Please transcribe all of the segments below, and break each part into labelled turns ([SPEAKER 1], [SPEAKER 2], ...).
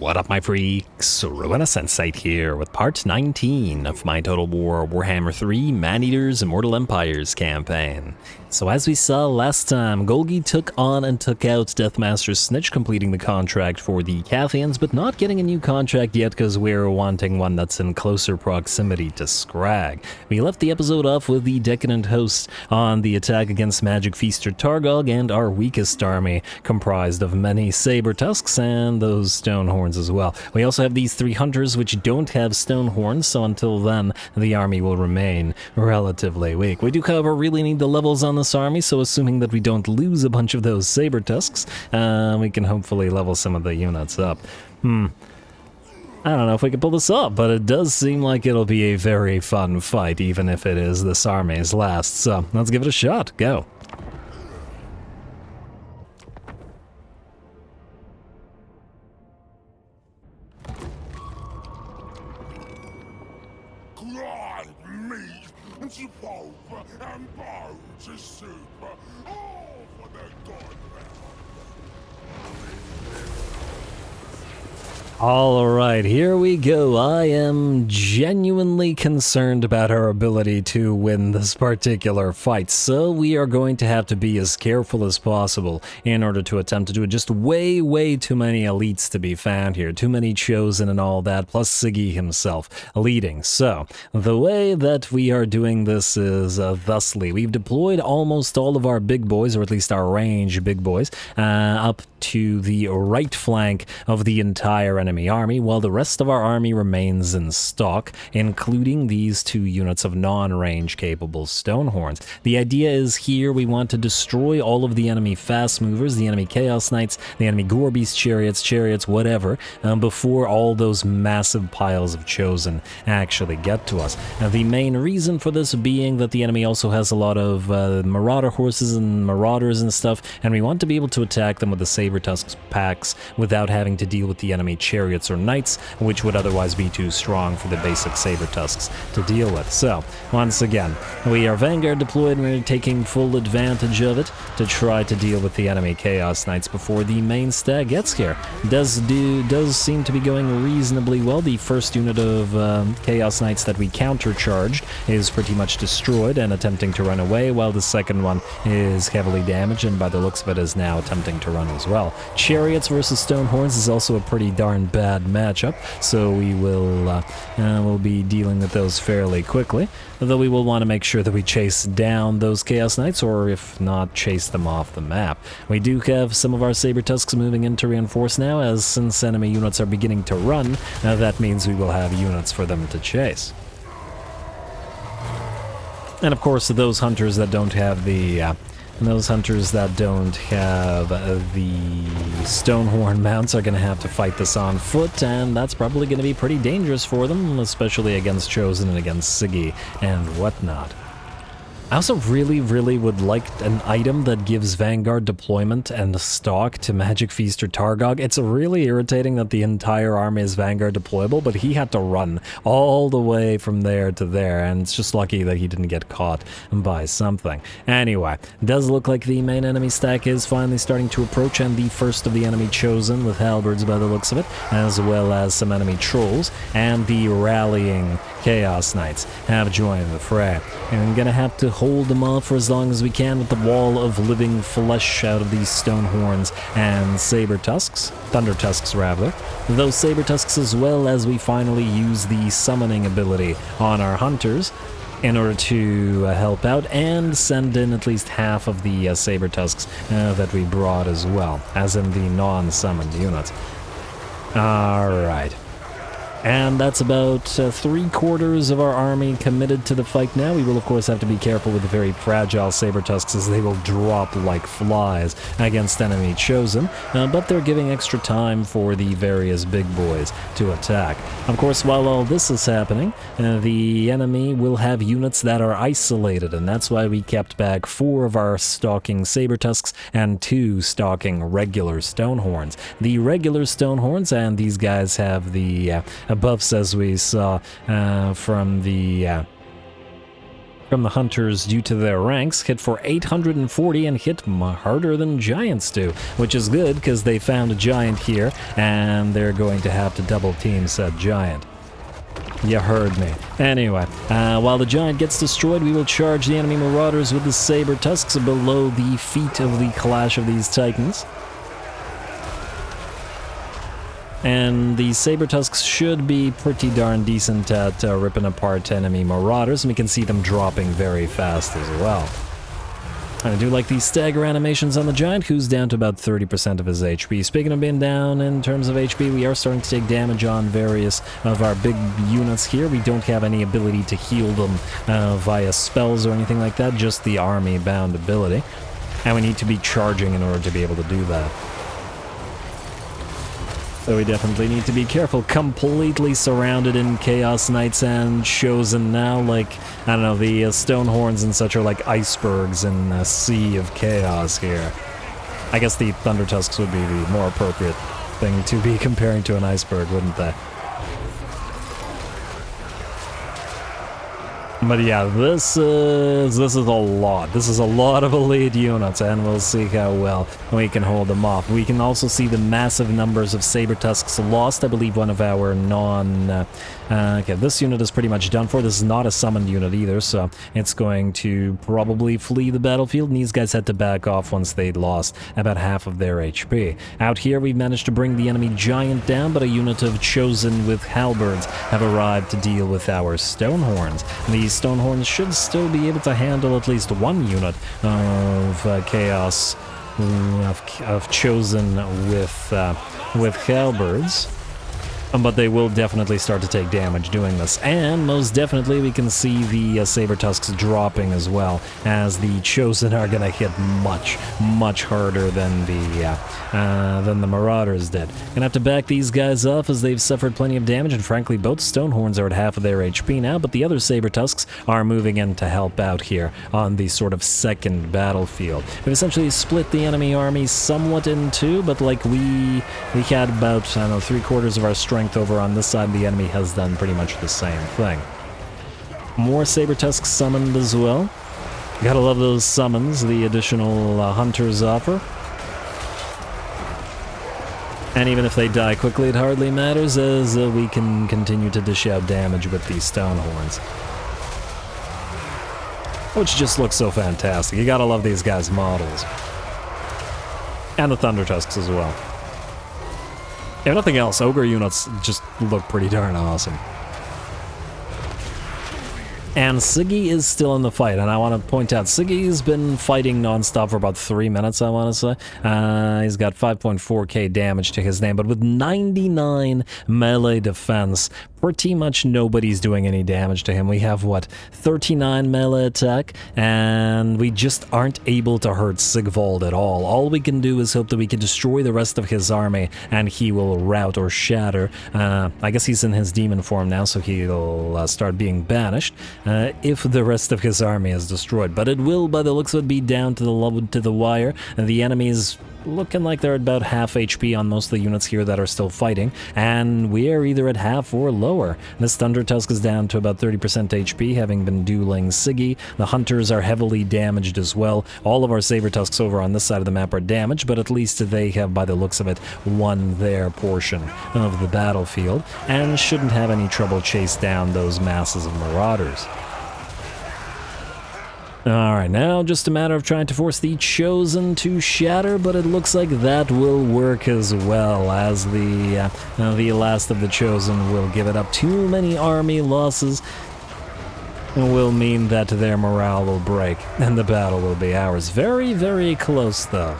[SPEAKER 1] What up, my freaks? RuinusInsight here with part 19 of my Total War Warhammer 3 Man-Eaters Immortal Empires campaign. So as we saw last time, Golgi took on and took out Deathmaster Snitch, completing the contract for the Cathians, but not getting a new contract yet because we're wanting one that's in closer proximity to Scrag. We left the episode off with the Decadent Host on the attack against Magic Feaster Targog and our weakest army, comprised of many saber tusks and those stone horns as well. We also have these 3 hunters which don't have stone horns, so until then the army will remain relatively weak. We do, however, really need the levels on this army, so assuming that we don't lose a bunch of those saber tusks, we can hopefully level some of the units up. I don't know if we can pull this off, but it does seem like it'll be a very fun fight, even if it is this army's last, so let's give it a shot. Go.
[SPEAKER 2] And bow to soup, all for the god.
[SPEAKER 1] Alright, here we go. I am genuinely concerned about our ability to win this particular fight, so we are going to have to be as careful as possible in order to attempt to do it. Just way too many elites to be found here. Too many chosen and all that, plus Siggy himself leading. So, the way that we are doing this is thusly. We've deployed almost all of our big boys, or at least our range big boys, up to the right flank of the entire enemy army, while the rest of our army remains in stock, including these 2 units of non-range capable Stonehorns. The idea is here we want to destroy all of the enemy fast movers, the enemy Chaos Knights, the enemy Gorbeast chariots, whatever, before all those massive piles of Chosen actually get to us. Now, the main reason for this being that the enemy also has a lot of Marauder horses and Marauders and stuff, and we want to be able to attack them with the Saber Tusks packs without having to deal with the enemy chariots or knights, which would otherwise be too strong for the basic saber tusks to deal with. So, once again, we are Vanguard deployed and we're taking full advantage of it to try to deal with the enemy Chaos Knights before the main stag gets here. Does seem to be going reasonably well. The first unit of Chaos Knights that we countercharged is pretty much destroyed and attempting to run away, while the second one is heavily damaged and by the looks of it is now attempting to run as well. Chariots versus Stonehorns is also a pretty darn bad matchup, so we will we'll be dealing with those fairly quickly, though we will want to make sure that we chase down those Chaos Knights, or if not, chase them off the map. We do have some of our Saber Tusks moving in to reinforce now, as since enemy units are beginning to run, that means we will have units for them to chase. And of course, those hunters that don't have the Stonehorn mounts are going to have to fight this on foot, and that's probably going to be pretty dangerous for them, especially against Chosen and against Siggy and whatnot. I also really would like an item that gives Vanguard deployment and stock to Magic Feaster Targog. It's really irritating that the entire army is Vanguard deployable, but he had to run all the way from there to there, and it's just lucky that he didn't get caught by something. Anyway, it does look like the main enemy stack is finally starting to approach, and the first of the enemy Chosen with halberds by the looks of it, as well as some enemy trolls, and the rallying Chaos Knights have joined the fray. And I'm gonna have to hold them off for as long as we can with the wall of living flesh out of these Stonehorns and Saber Tusks, Thunder Tusks rather. Those Saber Tusks, as well as we finally use the summoning ability on our hunters in order to help out and send in at least half of the Saber Tusks that we brought as well, as in the non-summoned units. Alright. And that's about 3/4 of our army committed to the fight now. We will, of course, have to be careful with the very fragile Saber Tusks, as they will drop like flies against enemy Chosen, but they're giving extra time for the various big boys to attack. Of course, while all this is happening, the enemy will have units that are isolated, and that's why we kept back 4 of our stalking Saber Tusks and 2 stalking regular Stonehorns. The regular Stonehorns, and these guys have the buffs, as we saw from the from the hunters due to their ranks hit for 840 and hit harder than giants do, which is good because they found a giant here and they're going to have to double team said giant. You heard me. Anyway, while the giant gets destroyed, we will charge the enemy marauders with the saber tusks below the feet of the clash of these titans. And the saber tusks should be pretty darn decent at ripping apart enemy marauders, and we can see them dropping very fast as well. I do like these stagger animations on the giant, who's down to about 30% of his HP. Speaking of being down in terms of HP, we are starting to take damage on various of our big units here. We don't have any ability to heal them via spells or anything like that, just the army-bound ability. And we need to be charging in order to be able to do that. So we definitely need to be careful. Completely surrounded in Chaos Knights and Chosen now, like, I don't know, the Stonehorns and such are like icebergs in a sea of chaos here. I guess the Thunder Tusks would be the more appropriate thing to be comparing to an iceberg, wouldn't they? But yeah, this is a lot. This is a lot of elite units, and we'll see how well we can hold them off. We can also see the massive numbers of saber tusks lost. I believe one of our okay, this unit is pretty much done for. This is not a summoned unit either, so it's going to probably flee the battlefield, and these guys had to back off once they'd lost about half of their HP. Out here, we've managed to bring the enemy giant down, but a unit of Chosen with halberds have arrived to deal with our Stonehorns. These Stonehorns should still be able to handle at least one unit of Chaos, of Chosen with halberds. But they will definitely start to take damage doing this. And most definitely we can see the saber tusks dropping as well, as the Chosen are going to hit much harder than the Marauders did. Gonna have to back these guys off as they've suffered plenty of damage, and frankly both Stonehorns are at half of their HP now, but the other saber tusks are moving in to help out here on the sort of second battlefield. We've essentially split the enemy army somewhat in two, but like we had about, I don't know, 3/4 of our strength over on this side. The enemy has done pretty much the same thing. More saber tusks summoned as well. Gotta love those summons the additional hunters offer. And even if they die quickly, it hardly matters, as we can continue to dish out damage with these Stonehorns, which just looks so fantastic. You gotta love these guys' models. And the Thunder Tusks as well. If nothing else, Ogre units just look pretty darn awesome. And Siggy is still in the fight, and I want to point out, Siggy's been fighting non-stop for about 3 minutes, I want to say. He's got 5.4k damage to his name, but with 99 melee defense, pretty much nobody's doing any damage to him. We have, what, 39 melee attack, and we just aren't able to hurt Sigvald at all. All we can do is hope that we can destroy the rest of his army, and he will rout or shatter. I guess he's in his demon form now, so he'll start being banished if the rest of his army is destroyed. But it will, by the looks of it, be down to the wire, and the enemies looking like they're at about half HP on most of the units here that are still fighting, and we are either at half or lower. This Thunder Tusk is down to about 30% HP, having been dueling Siggy. The Hunters are heavily damaged as well. All of our Saber Tusks over on this side of the map are damaged, but at least they have, by the looks of it, won their portion of the battlefield, and shouldn't have any trouble chase down those masses of Marauders. Alright, now just a matter of trying to force the Chosen to shatter, but it looks like that will work as well, as the last of the Chosen will give it up. Too many army losses will mean that their morale will break, and the battle will be ours. Very, very close, though.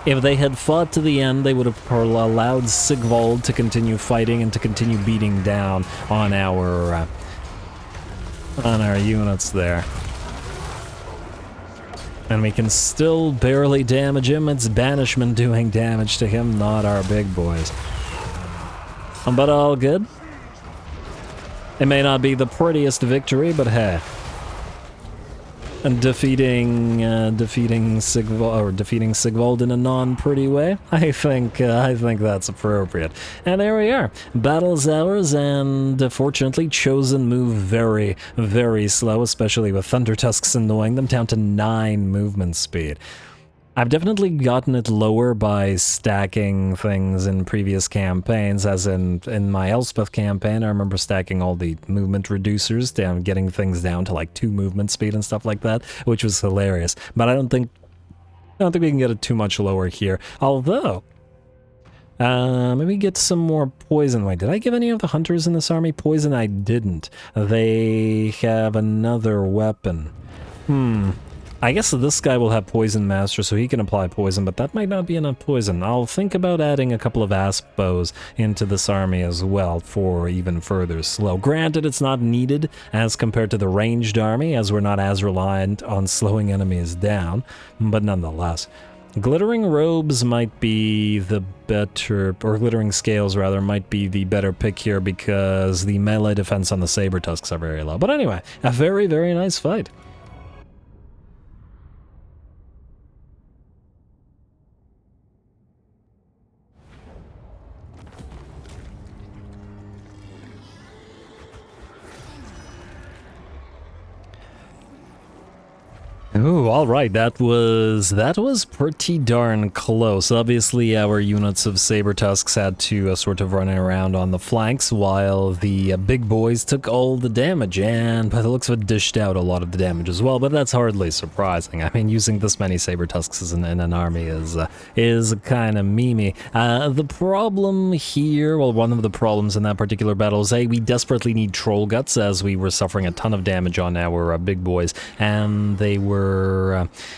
[SPEAKER 1] If they had fought to the end, they would have allowed Sigvald to continue fighting and to continue beating down on our units there. And we can still barely damage him. It's Banishment doing damage to him, not our big boys. But all good. It may not be the prettiest victory, but hey. And defeating Sigvald in a non-pretty way. I think that's appropriate. And there we are. Battle's ours, and fortunately, Chosen move very, very slow, especially with Thunder Tusks annoying them, down to 9 movement speed. I've definitely gotten it lower by stacking things in previous campaigns, as in my Elspeth campaign. I remember stacking all the movement reducers down, getting things down to like 2 movement speed and stuff like that, which was hilarious. But I don't think we can get it too much lower here. Although, maybe get some more poison. Wait, did I give any of the hunters in this army poison? I didn't. They have another weapon. I guess this guy will have Poison Master, so he can apply poison, but that might not be enough poison. I'll think about adding a couple of Asp Bows into this army as well for even further slow. Granted, it's not needed as compared to the ranged army, as we're not as reliant on slowing enemies down, but nonetheless. Glittering Robes might be the better, or Glittering Scales rather, might be the better pick here because the melee defense on the Saber Tusks are very low. But anyway, a very, very nice fight. Ooh, alright, that was pretty darn close. Obviously, our units of Saber Tusks had to sort of run around on the flanks while the big boys took all the damage, and by the looks of it, dished out a lot of the damage as well, but that's hardly surprising. I mean, using this many Saber Tusks in an army is kind of memey. The problem here, well, one of the problems in that particular battle is, we desperately need Troll Guts, as we were suffering a ton of damage on our big boys, and they were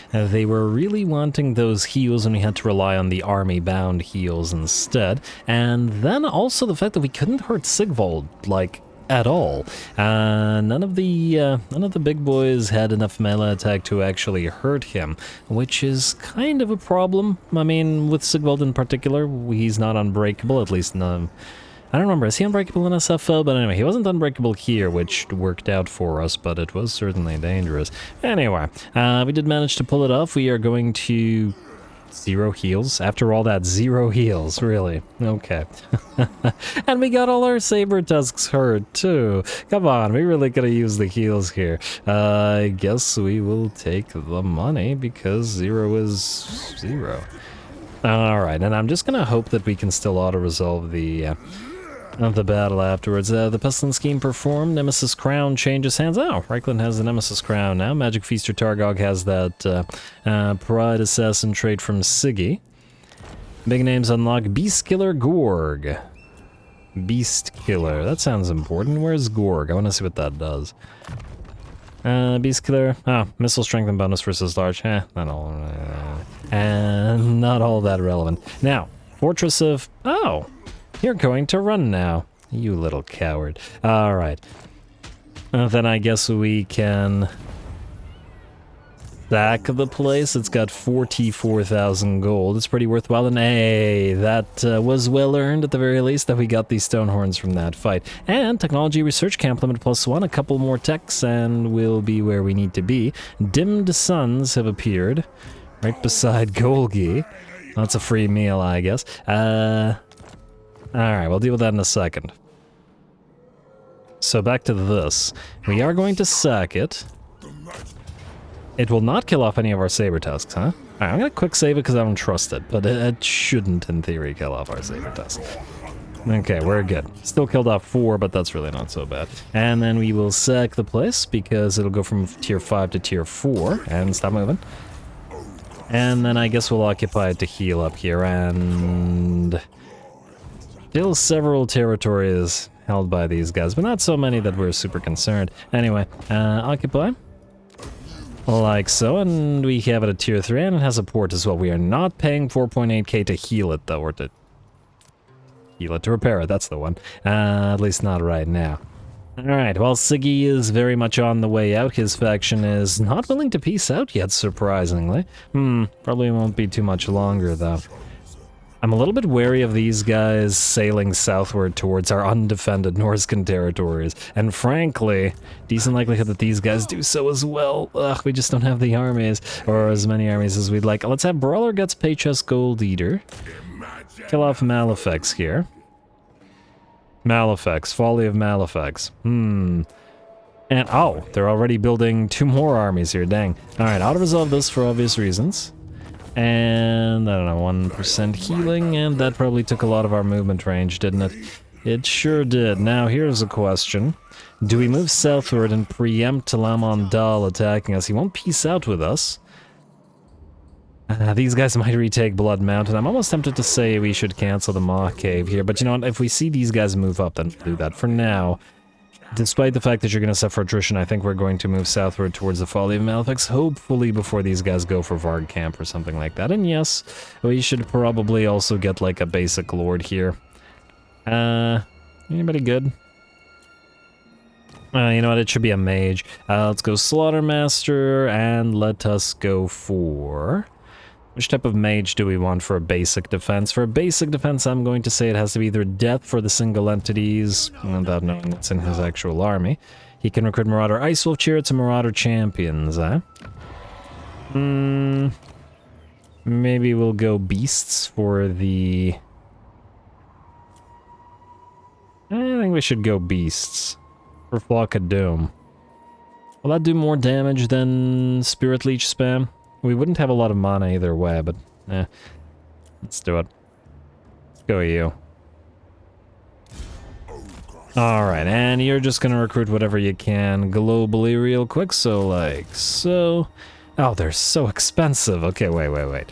[SPEAKER 1] really wanting those heals, and we had to rely on the army-bound heals instead. And then also the fact that we couldn't hurt Sigvald, like, at all. None of the big boys had enough melee attack to actually hurt him, which is kind of a problem. I mean, with Sigvald in particular, he's not unbreakable, at least no. I don't remember, is he unbreakable in SFO? But anyway, he wasn't unbreakable here, which worked out for us, but it was certainly dangerous. Anyway, we did manage to pull it off. We are going to... 0 heals? After all that, 0 heals, really? Okay. And we got all our Saber Tusks hurt, too. Come on, we really could have used the heals here. I guess we will take the money, because 0 is 0. Alright, and I'm just gonna hope that we can still auto-resolve the battle afterwards. The Pestilence Scheme performed. Nemesis Crown changes hands. Oh, Reichland has the Nemesis Crown now. Magic Feaster Targog has that Pride Assassin trait from Siggy. Big names unlock. Beast Killer Gorg. Beast Killer. That sounds important. Where's Gorg? I want to see what that does. Beast Killer. Missile Strength and bonus versus large. Not all. Not all that relevant. Now, Fortress of... Oh! You're going to run now, you little coward. Alright. Then I guess we can... sack the place. It's got 44,000 gold. It's pretty worthwhile. And hey, that was well earned at the very least, that we got these stone horns from that fight. And Technology Research Camp Limit +1, a couple more techs, and we'll be where we need to be. Dimmed Suns have appeared right beside Golgi. That's a free meal, I guess. Alright, we'll deal with that in a second. So back to this. We are going to sack it. It will not kill off any of our Saber Tusks, huh? Alright, I'm gonna quick save it because I don't trust it, but it shouldn't, in theory, kill off our Saber Tusks. Okay, we're good. Still killed off 4, but that's really not so bad. And then we will sack the place, because it'll go from tier 5 to tier 4, and stop moving. And then I guess we'll occupy it to heal up here, and... still several territories held by these guys, but not so many that we're super concerned. Anyway, occupy. Like so, and we have it at tier 3, and it has a port as well. We are not paying 4.8k to heal it, though, or to heal it, to repair it, that's the one. At least not right now. Alright, well, Siggy is very much on the way out. His faction is not willing to peace out yet, surprisingly. Probably won't be too much longer, though. I'm a little bit wary of these guys sailing southward towards our undefended Norscan territories, and frankly, decent likelihood that these guys do so as well. Ugh, we just don't have the armies, or as many armies as we'd like. Let's have Brawler Guts, Pay Chest, Gold Eater. Kill off Malefics here. Malefics, Folly of Malefics. And, oh, they're already building 2 more armies here, dang. Alright, auto-resolve this for obvious reasons. And, I don't know, 1% healing, and that probably took a lot of our movement range, didn't it? It sure did. Now, here's a question. Do we move southward and preempt Lamondal attacking us? He won't peace out with us. These guys might retake Blood Mountain. I'm almost tempted to say we should cancel the Maw Cave here, but you know what? If we see these guys move up, then we'll do that. For now, despite the fact that you're going to suffer attrition, I think we're going to move southward towards the Folly of Malefics, hopefully before these guys go for Varg Camp or something like that. And yes, we should probably also get like a basic lord here. Anybody good? You know what, it should be a mage. Let's go Slaughtermaster, and let us go for... Which type of mage do we want for a basic defense? For a basic defense, I'm going to say it has to be either death for the single entities, without knowing what's in his actual army. He can recruit Marauder Ice Wolf Chariots and Marauder Champions, eh? Maybe we'll go Beasts for the... I think we should go Beasts for Flock of Doom. Will that do more damage than Spirit Leech spam? We wouldn't have a lot of mana either way, but let's do it. Let's go you. Alright, and you're just gonna recruit whatever you can globally real quick, so like so. Oh, they're so expensive. Okay, wait.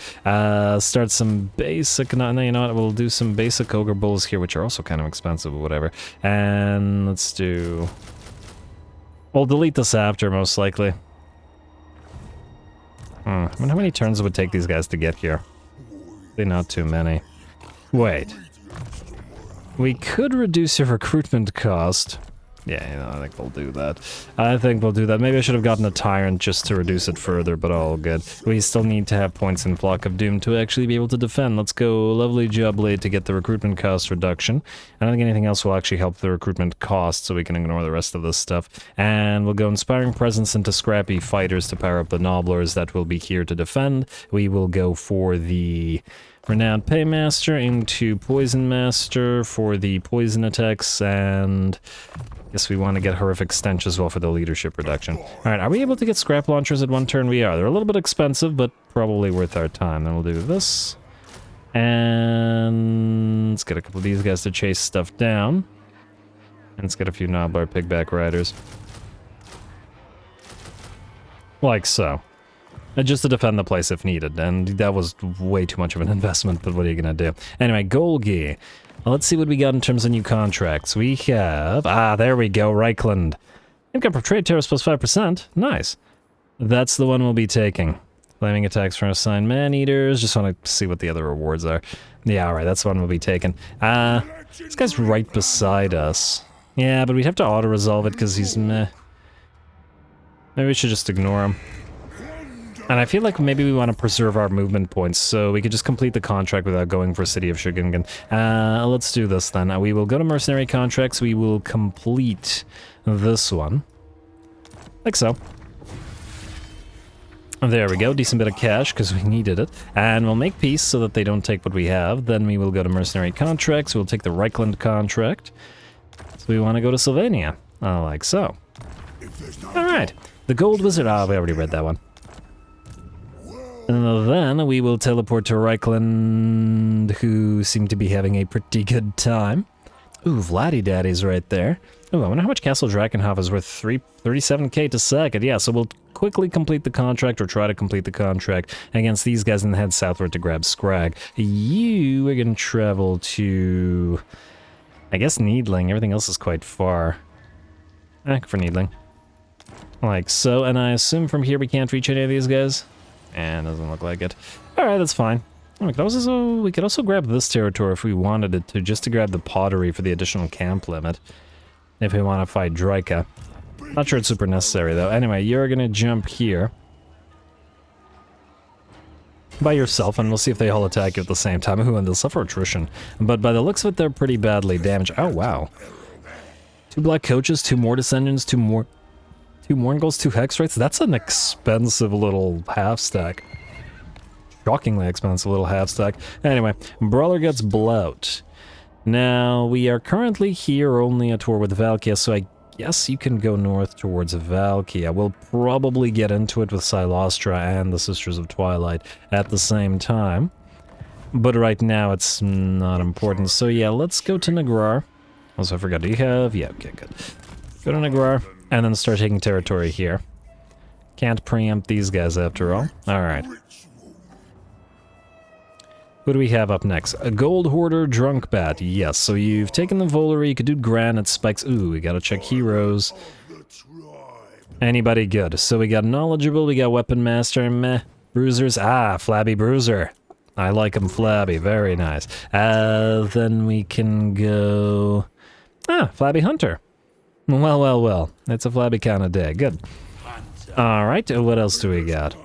[SPEAKER 1] Start some basic, no, you know what, we'll do some basic Ogre Bulls here, which are also kind of expensive, or whatever. And let's do... We'll delete this after, most likely. I wonder how many turns it would take these guys to get here. Probably not too many. Wait. We could reduce your recruitment cost. Yeah, you know, I think we'll do that. Maybe I should have gotten a Tyrant just to reduce it further, but all good. We still need to have points in Flock of Doom to actually be able to defend. Let's go Lovely Jubbly to get the recruitment cost reduction. I don't think anything else will actually help the recruitment cost, so we can ignore the rest of this stuff. And we'll go Inspiring Presence into Scrappy Fighters to power up the Nobblers that will be here to defend. We will go for the... Renowned Paymaster into Poison Master for the poison attacks, and I guess we want to get Horrific Stench as well for the leadership reduction. Alright, are we able to get Scrap Launchers at 1 turn? We are. They're a little bit expensive, but probably worth our time. Then we'll do this. And let's get a couple of these guys to chase stuff down. And let's get a few Nobbler Pigback Riders. Like so. Just to defend the place if needed, and that was way too much of an investment, but what are you gonna do? Anyway, Golgi. Well, let's see what we got in terms of new contracts. We have... there we go, Reichland. Income per trade tariffs plus 5%. Nice. That's the one we'll be taking. Flaming attacks from assigned man-eaters. Just want to see what the other rewards are. Yeah, alright, that's the one we'll be taking. This guy's right beside us. Yeah, but we'd have to auto-resolve it because he's meh. Maybe we should just ignore him. And I feel like maybe we want to preserve our movement points, so we could just complete the contract without going for City of Shugingen. Let's do this then. We will go to mercenary contracts, we will complete this one. Like so. There we go, decent bit of cash, because we needed it. And we'll make peace so that they don't take what we have. Then we will go to mercenary contracts, we'll take the Reichland contract. So we want to go to Sylvania. Like so. Alright, the Gold Wizard, we already read that one. And then we will teleport to Reichland, who seem to be having a pretty good time. Ooh, Vladdy Daddy's right there. Ooh, I wonder how much Castle Drakenhof is worth. 37k to sack it. Yeah, so we'll quickly complete the contract, or try to complete the contract, against these guys and head southward to grab Scrag. You are going to travel to... I guess Needling. Everything else is quite far. For Needling. Like so, and I assume from here we can't reach any of these guys? And doesn't look like it. Alright, that's fine. We could also grab this territory if we wanted it to, just to grab the pottery for the additional camp limit. If we want to fight Draika. Not sure it's super necessary though. Anyway, you're gonna jump here. by yourself, and we'll see if they all attack you at the same time. Ooh, and they'll suffer attrition. But by the looks of it, they're pretty badly damaged. Oh, wow. 2 black coaches, 2 more descendants, 2 Mourngulls, 2 hex rates. That's an expensive little half stack. Shockingly expensive little half stack. Anyway, Brawler gets bloat. Now, we are currently here only at war with Valkia, so I guess you can go north towards Valkia. We'll probably get into it with Silostra and the Sisters of Twilight at the same time. But right now, it's not important. So yeah, let's go to Nagrar. Also, I forgot, do you have... Yeah, okay, good. Go to Nagrar, and then start taking territory here. Can't preempt these guys after all. Alright. Who do we have up next? A Gold Hoarder, Drunk Bat. Yes, so you've taken the Volery, you could do Granite Spikes. Ooh, we gotta check heroes. Anybody good? So we got Knowledgeable, we got Weapon Master, meh. Bruisers, Flabby Bruiser. I like him flabby, very nice. Then we can go... Flabby Hunter. Well. It's a flabby kind of day. Good. Alright, what else do we got?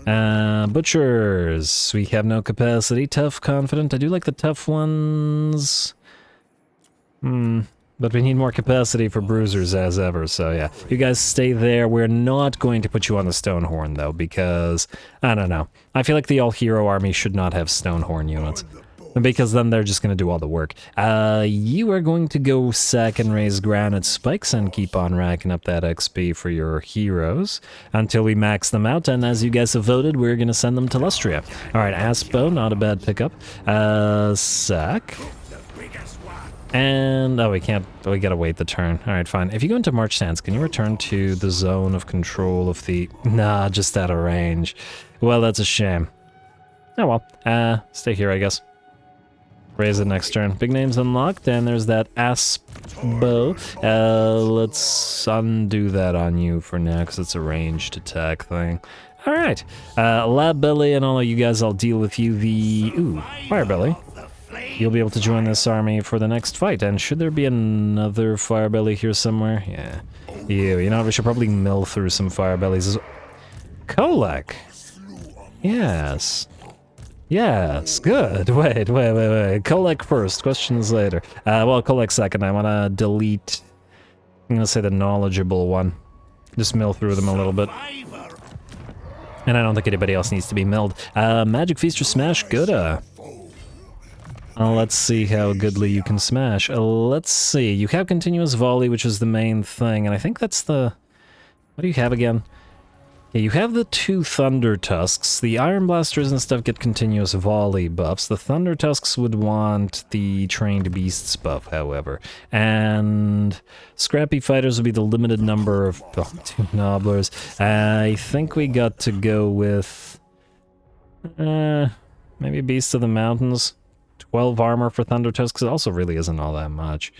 [SPEAKER 1] Butchers. We have no capacity. Tough, confident. I do like the tough ones. But we need more capacity for bruisers as ever, so yeah. You guys stay there. We're not going to put you on the Stonehorn, though, because... I don't know. I feel like the all-hero army should not have Stonehorn units. Because then they're just going to do all the work. You are going to go sack and raise Granite Spikes and keep on racking up that XP for your heroes until we max them out. And as you guys have voted, we're going to send them to Lustria. Alright, Aspo, not a bad pickup. Sack. And, we can't, we gotta wait the turn. Alright, fine. If you go into March Stance, can you return to the zone of control of the... Nah, just out of range. Well, that's a shame. Oh well, stay here, I guess. Raise it next turn. Big names unlocked, and there's that Aspo. Let's undo that on you for now, because it's a ranged attack thing. Alright. Lab Belly and all of you guys, I'll deal with you. Fire Belly. You'll be able to join this army for the next fight. And should there be another Fire Belly here somewhere? Yeah. You know what, we should probably mill through some Fire Bellies as well. Kholek. Yes. Yes, good. Wait. Kholek first, questions later. Well, Kholek second. I want to delete... I'm going to say the knowledgeable one. Just mill through them a little bit. And I don't think anybody else needs to be milled. Magic Feast or Smash, good. Let's see how goodly you can smash. Let's see. You have continuous volley, which is the main thing, and I think that's the... What do you have again? Yeah, you have the 2 Thunder Tusks. The Iron Blasters and stuff get continuous volley buffs. The Thunder Tusks would want the Trained Beasts buff, however. And Scrappy Fighters would be the limited number of 2 Nobblers. I think we got to go with... maybe Beasts of the Mountains. 12 armor for Thunder Tusks. It also really isn't all that much.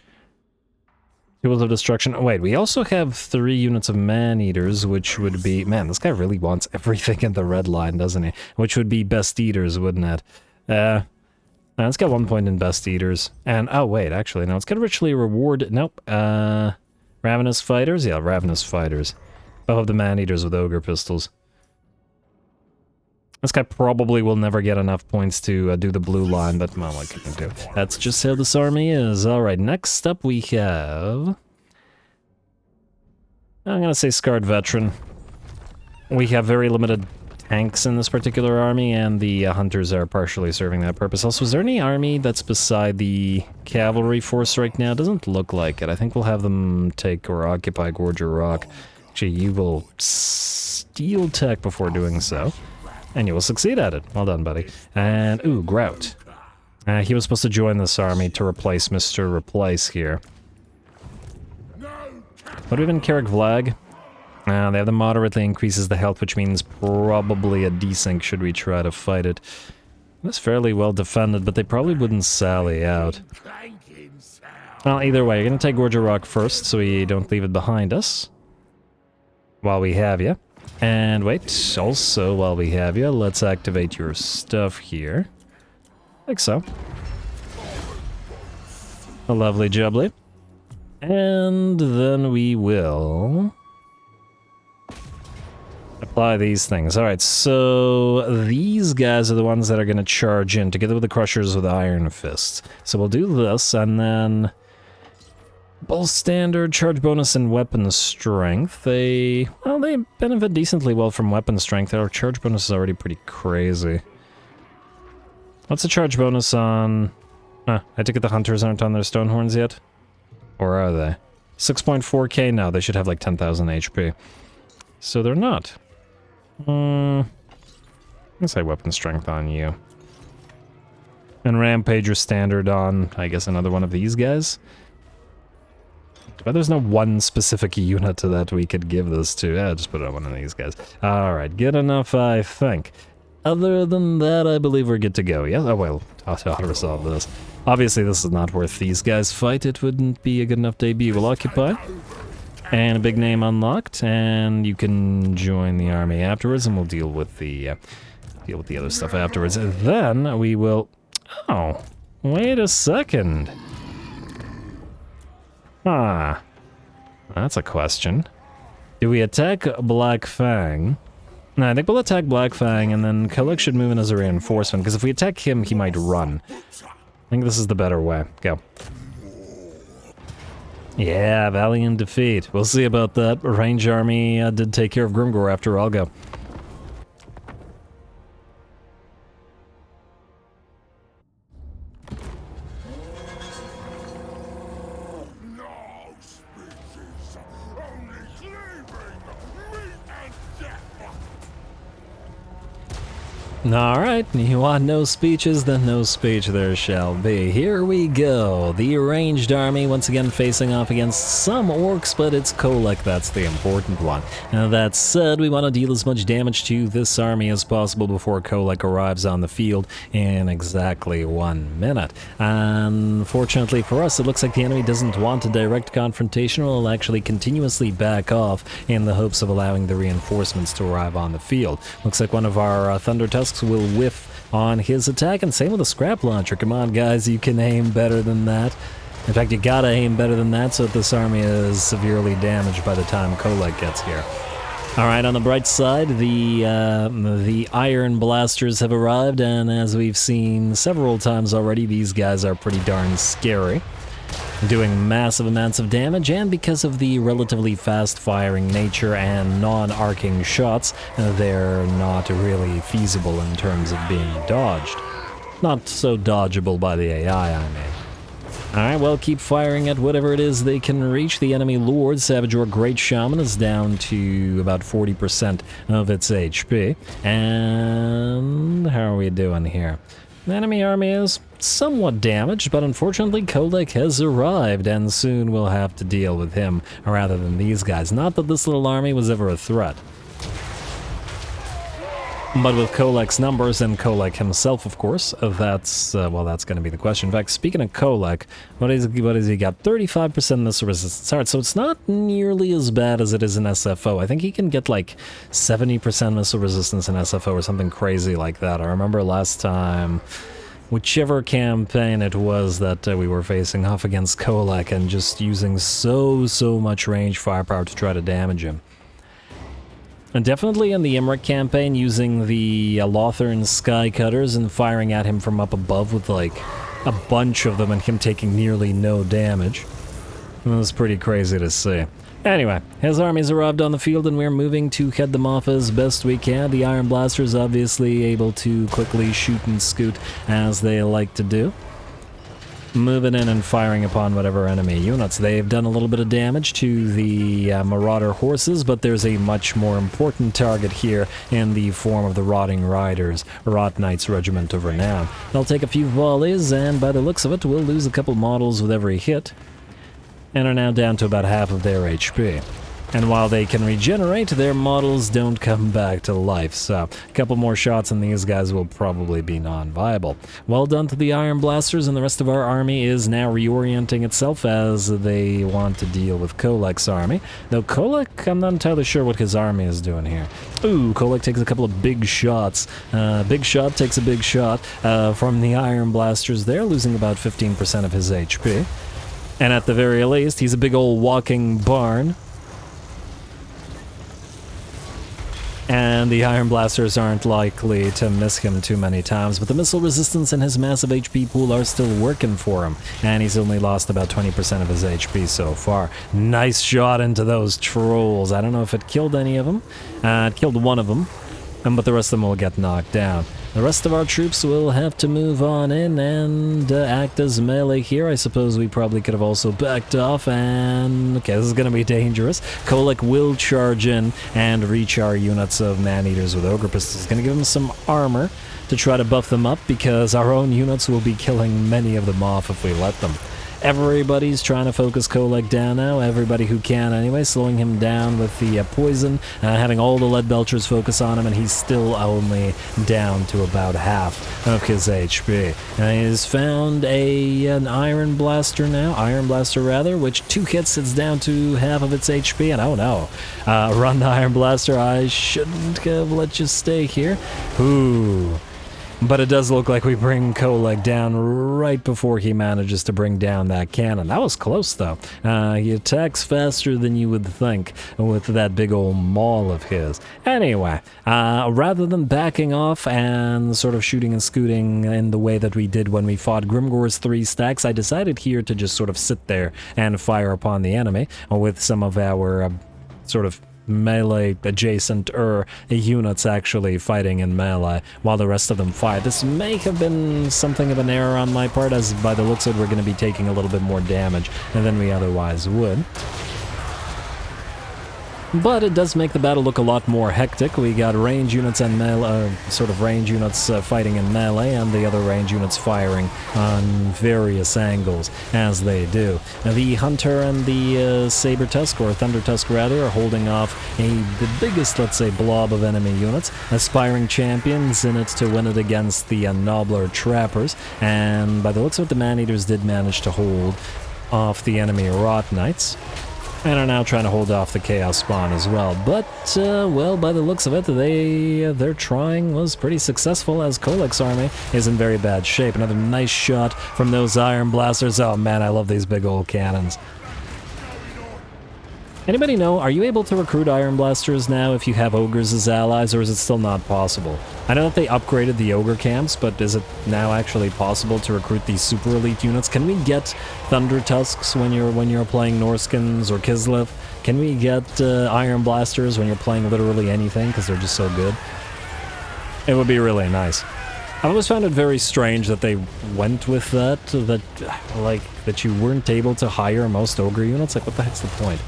[SPEAKER 1] Tools of Destruction. Oh, wait, we also have 3 units of Man-Eaters, which would be... Man, this guy really wants everything in the red line, doesn't he? Which would be Best Eaters, wouldn't it? It's got 1 point in Best Eaters. And, oh, wait, actually, no, it's got richly reward... Nope. Ravenous Fighters? Yeah, Ravenous Fighters. Both of the Man-Eaters with Ogre Pistols. This guy probably will never get enough points to do the blue line, but, well, what can you do? That's just how this army is. Alright, next up we have... I'm gonna say Scarred Veteran. We have very limited tanks in this particular army, and the hunters are partially serving that purpose. Also, is there any army that's beside the cavalry force right now? Doesn't look like it. I think we'll have them take or occupy Gorger Rock. Actually, you will steal tech before doing so. And you will succeed at it. Well done, buddy. And, ooh, Grout. He was supposed to join this army to replace Mr. Replace here. What do we have in Carrick Vlag? They have the moderately increases the health, which means probably a desync should we try to fight it. It's fairly well defended, but they probably wouldn't sally out. Well, either way, you're going to take Gorger Rock first, so we don't leave it behind us. While we have you. And wait, also, while we have you, let's activate your stuff here. Like so. A lovely jubbly. And then we will... Apply these things. Alright, so these guys are the ones that are going to charge in together with the Crushers with Iron Fists. So we'll do this, and then... Both standard, charge bonus, and weapon strength. They benefit decently well from weapon strength. Their charge bonus is already pretty crazy. What's the charge bonus on... I take it the Hunters aren't on their Stonehorns yet? Or are they? 6.4k now, they should have like 10,000 HP. So they're not. Let's say weapon strength on you. And Rampager standard on, I guess, another one of these guys? But there's no one specific unit that we could give this to. Yeah, just put it on one of these guys. Alright, good enough, I think. Other than that, I believe we're good to go. Yeah, oh well, how to resolve this. Obviously, this is not worth these guys' fight. It wouldn't be a good enough debut. We'll occupy. And a big name unlocked, and you can join the army afterwards, and we'll deal with the other stuff afterwards. And then we will... Oh, wait a second. Ah, that's a question. Do we attack Black Fang? No, I think we'll attack Black Fang, and then Kholek should move in as a reinforcement, because if we attack him, he might run. I think this is the better way. Go. Yeah, valiant defeat. We'll see about that. Range army did take care of Grimgor after all. Go. Alright, you want no speeches, then no speech there shall be. Here we go. The ranged army once again facing off against some orcs, but it's Kholek that's the important one. Now that said, we want to deal as much damage to this army as possible before Kholek arrives on the field in exactly 1 minute. Unfortunately for us, it looks like the enemy doesn't want a direct confrontation, or will actually continuously back off in the hopes of allowing the reinforcements to arrive on the field. Looks like one of our Thunder Tusks will whiff on his attack, and same with the Scrap Launcher. Come on, guys, you can aim better than that. In fact, you gotta aim better than that so that this army is severely damaged by the time Kholek gets here. Alright, on the bright side, the Iron Blasters have arrived, and as we've seen several times already, these guys are pretty darn scary, doing massive amounts of damage, and because of the relatively fast-firing nature and non-arcing shots, they're not really feasible in terms of being dodged. Not so dodgeable by the AI, I mean. Alright, well, keep firing at whatever it is they can reach. The enemy Lord, Savage or Great Shaman, is down to about 40% of its HP. And how are we doing here? The enemy army is somewhat damaged, but unfortunately Kholek has arrived, and soon we'll have to deal with him rather than these guys. Not that this little army was ever a threat. But with Kholek's numbers, and Kholek himself, of course, that's going to be the question. In fact, speaking of Kholek, what has he got? 35% missile resistance. Alright, so it's not nearly as bad as it is in SFO. I think he can get like 70% missile resistance in SFO or something crazy like that. I remember last time, whichever campaign it was that we were facing off against Kholek and just using so much range firepower to try to damage him. And definitely in the Imric campaign, using the Lothern Sky Cutters and firing at him from up above with like a bunch of them and him taking nearly no damage. It was pretty crazy to see. Anyway, his armies arrived on the field and we're moving to head them off as best we can. The Iron Blasters obviously able to quickly shoot and scoot as they like to do. Moving in and firing upon whatever enemy units. They've done a little bit of damage to the Marauder horses, but there's a much more important target here in the form of the Rotting Riders, Rot Knight's Regiment of Renown. They'll take a few volleys, and by the looks of it, we'll lose a couple models with every hit, and are now down to about half of their HP. And while they can regenerate, their models don't come back to life, so a couple more shots and these guys will probably be non-viable. Well done to the Iron Blasters, and the rest of our army is now reorienting itself as they want to deal with Kholek's army. Though Kholek, I'm not entirely sure what his army is doing here. Ooh, Kholek takes a couple of big shots. Big shot takes a big shot from the Iron Blasters there, losing about 15% of his HP. And at the very least, he's a big old walking barn. and the Iron Blasters aren't likely to miss him too many times, but the missile resistance and his massive HP pool are still working for him, and he's only lost about 20% of his HP so far. Nice shot into those trolls. I don't know if it killed any of them. It killed one of them, but the rest of them will get knocked down. The rest of our troops will have to move on in and act as melee here. I suppose we probably could have also backed off, and okay, this is going to be dangerous. Kholek will charge in and reach our units of man-eaters with Ogre pistols. Going to give them some armor to try to buff them up, because our own units will be killing many of them off if we let them. Everybody's trying to focus Kholek down now, everybody who can anyway, slowing him down with the poison, having all the lead belchers focus on him, and he's still only down to about half of his HP. He's found an Iron Blaster now, which 2 hits, it's down to half of its HP, and oh no, run the Iron Blaster, I shouldn't have let you stay here. Ooh. But it does look like we bring Kholek down right before he manages to bring down that cannon. That was close, though. He attacks faster than you would think with that big old maul of his. Anyway, rather than backing off and sort of shooting and scooting in the way that we did when we fought Grimgor's 3 stacks, I decided here to just sort of sit there and fire upon the enemy with some of our sort of melee adjacent units actually fighting in melee while the rest of them fight. This may have been something of an error on my part, as by the looks of it we're going to be taking a little bit more damage than we otherwise would. But it does make the battle look a lot more hectic. We got range units and melee, range units fighting in melee, and the other range units firing on various angles as they do. Now, the Hunter and the Saber Tusk, or Thunder Tusk rather, are holding off the biggest, let's say, blob of enemy units. Aspiring champions in it to win it against the Nobbler Trappers, and by the looks of it, the Man-Eaters did manage to hold off the enemy Rot Knights, and are now trying to hold off the Chaos Spawn as well. But, well, by the looks of it, their trying was pretty successful, as Kholek's army is in very bad shape. Another nice shot from those Iron Blasters. Oh man, I love these big old cannons. Anybody know, are you able to recruit Iron Blasters now if you have Ogres as allies, or is it still not possible? I know that they upgraded the Ogre camps, but is it now actually possible to recruit these super elite units? Can we get Thunder Tusks when you're playing Norskins or Kislev? Can we get Iron Blasters when you're playing literally anything, because they're just so good? It would be really nice. I've always found it very strange that they went with that you weren't able to hire most Ogre units. Like, what the heck's the point?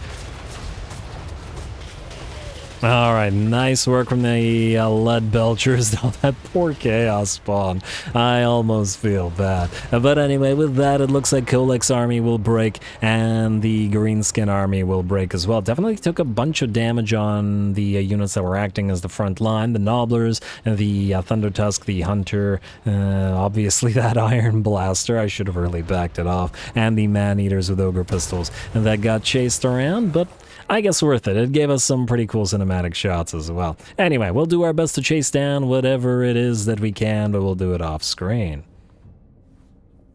[SPEAKER 1] Alright, nice work from the lead belchers. Oh, that poor Chaos Spawn. I almost feel bad. But anyway, with that, it looks like Kholek's army will break, and the Greenskin army will break as well. Definitely took a bunch of damage on the units that were acting as the front line. The Nobblers, the Thunder Tusk, the Hunter, obviously that Iron Blaster. I should have really backed it off. And the Man-Eaters with Ogre pistols. And that got chased around, but I guess worth it. It gave us some pretty cool cinematic shots as well. Anyway, we'll do our best to chase down whatever it is that we can, but we'll do it off screen.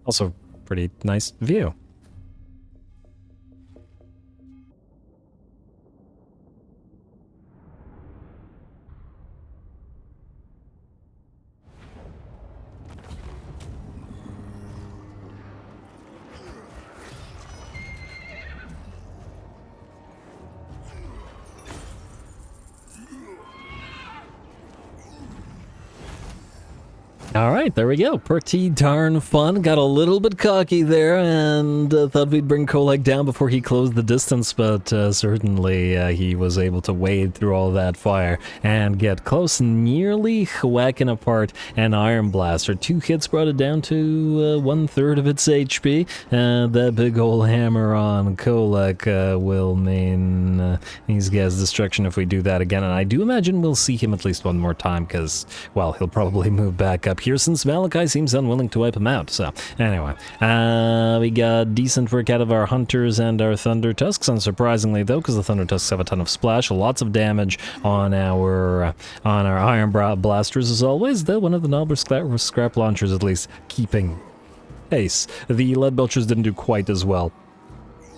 [SPEAKER 1] Also, pretty nice view. Alright, there we go. Pretty darn fun. Got a little bit cocky there, and thought we'd bring Kholek down before he closed the distance, but certainly he was able to wade through all that fire and get close, nearly whacking apart an Iron Blaster. 2 hits brought it down to 1/3 of its HP. That big old hammer on Kholek will mean he's gets destruction if we do that again, and I do imagine we'll see him at least one more time, because, well, he'll probably move back up here since Malachi seems unwilling to wipe him out. So anyway, we got decent work out of our Hunters and our Thunder Tusks, unsurprisingly though, because the Thunder Tusks have a ton of splash, lots of damage on our Iron Blasters as always, though one of the Nobbler scrap launchers at least keeping pace. The lead belchers didn't do quite as well.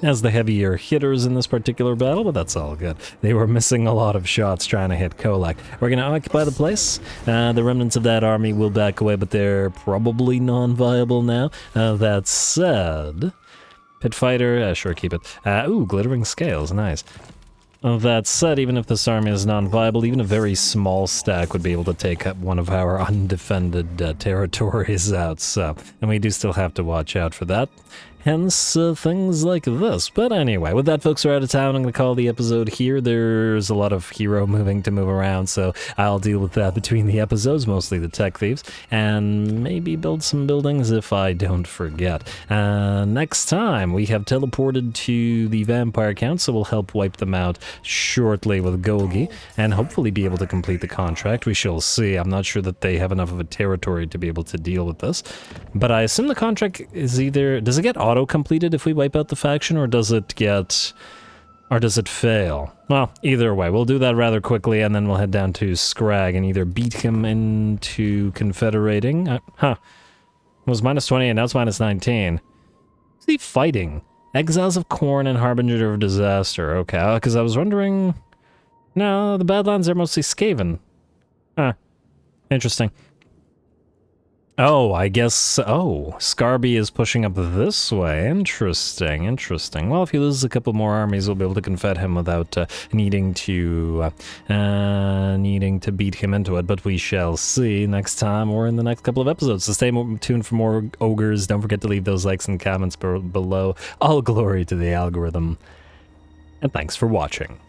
[SPEAKER 1] as the heavier hitters in this particular battle, but that's all good. They were missing a lot of shots trying to hit Kholek. We're going to occupy the place. The remnants of that army will back away, but they're probably non-viable now. That said, Pit Fighter, sure, keep it. Ooh, Glittering Scales, nice. That said, even if this army is non-viable, even a very small stack would be able to take up one of our undefended territories out, so... And we do still have to watch out for that. Hence, things like this. But anyway, with that, folks, we're out of town. I'm going to call the episode here. There's a lot of hero moving to move around, so I'll deal with that between the episodes, mostly the tech thieves, and maybe build some buildings if I don't forget. Next time, we have teleported to the Vampire Council, so we'll help wipe them out shortly with Golgi, and hopefully be able to complete the contract. We shall see. I'm not sure that they have enough of a territory to be able to deal with this, but I assume the contract is either... Does it get auto-completed if we wipe out the faction, or does it fail? Well, either way, we'll do that rather quickly, and then we'll head down to Scrag and either beat him into confederating. It was -20 and now it's -19. Who's he fighting? Exiles of Khorne and Harbinger of Disaster. Okay, because I was wondering... No, the Badlands are mostly Skaven. Interesting. Oh, I guess... Oh, Scarby is pushing up this way. Interesting, interesting. Well, if he loses a couple more armies, we'll be able to confed him without needing to beat him into it. But we shall see next time or in the next couple of episodes. So stay tuned for more Ogres. Don't forget to leave those likes and comments below. All glory to the algorithm. And thanks for watching.